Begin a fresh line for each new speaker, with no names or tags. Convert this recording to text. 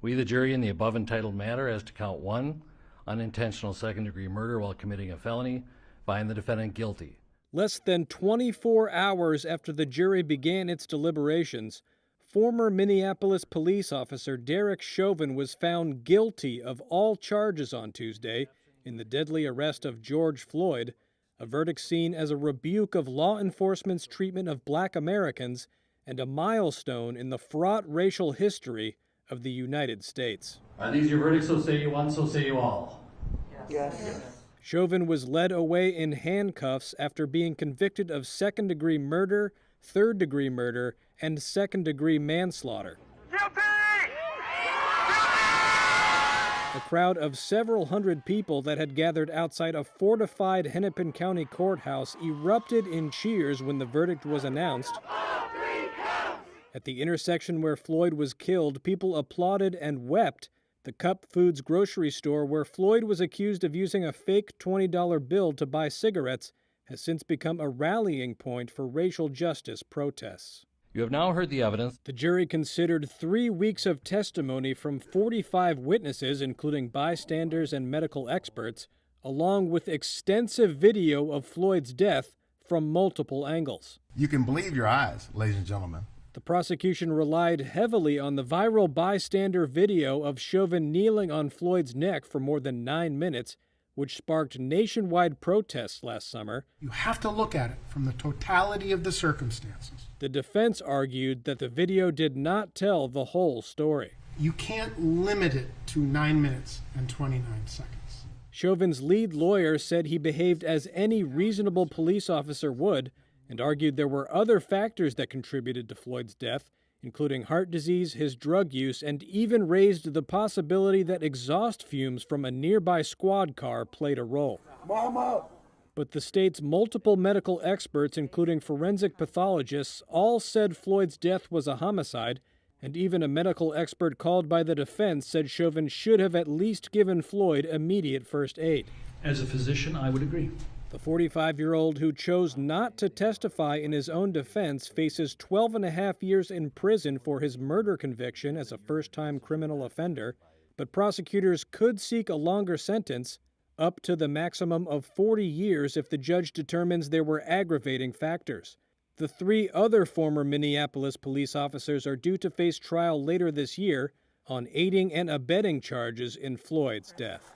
We, the jury, in the above entitled matter as to count 1, unintentional second-degree murder while committing a felony, find the defendant guilty.
Less than 24 hours after the jury began its deliberations, former Minneapolis police officer Derek Chauvin was found guilty of all charges on Tuesday in the deadly arrest of George Floyd, a verdict seen as a rebuke of law enforcement's treatment of Black Americans and a milestone in the fraught racial history of the United States.
Are these your verdicts? So say you one, so say you all.
Yes.
Chauvin was led away in handcuffs after being convicted of second-degree murder, third-degree murder, and second-degree manslaughter.
Guilty!
A crowd of several hundred people that had gathered outside a fortified Hennepin County courthouse erupted in cheers when the verdict was announced. At the intersection where Floyd was killed, people applauded and wept. The Cup Foods grocery store, where Floyd was accused of using a fake $20 bill to buy cigarettes, has since become a rallying point for racial justice protests.
You have now heard the evidence.
The jury considered 3 weeks of testimony from 45 witnesses, including bystanders and medical experts, along with extensive video of Floyd's death from multiple angles.
You can believe your eyes, ladies and gentlemen.
The prosecution relied heavily on the viral bystander video of Chauvin kneeling on Floyd's neck for more than 9 minutes, which sparked nationwide protests last summer.
You have to look at it from the totality of the circumstances.
The defense argued that the video did not tell the whole story.
You can't limit it to 9 minutes and 29 seconds.
Chauvin's lead lawyer said he behaved as any reasonable police officer would, and argued there were other factors that contributed to Floyd's death, including heart disease, his drug use, and even raised the possibility that exhaust fumes from a nearby squad car played a role.
Mama!
But the state's multiple medical experts, including forensic pathologists, all said Floyd's death was a homicide, and even a medical expert called by the defense said Chauvin should have at least given Floyd immediate first aid.
As a physician, I would agree.
The 45-year-old who chose not to testify in his own defense faces 12.5 years in prison for his murder conviction as a first-time criminal offender, but prosecutors could seek a longer sentence, up to the maximum of 40 years if the judge determines there were aggravating factors. The 3 other former Minneapolis police officers are due to face trial later this year on aiding and abetting charges in Floyd's death.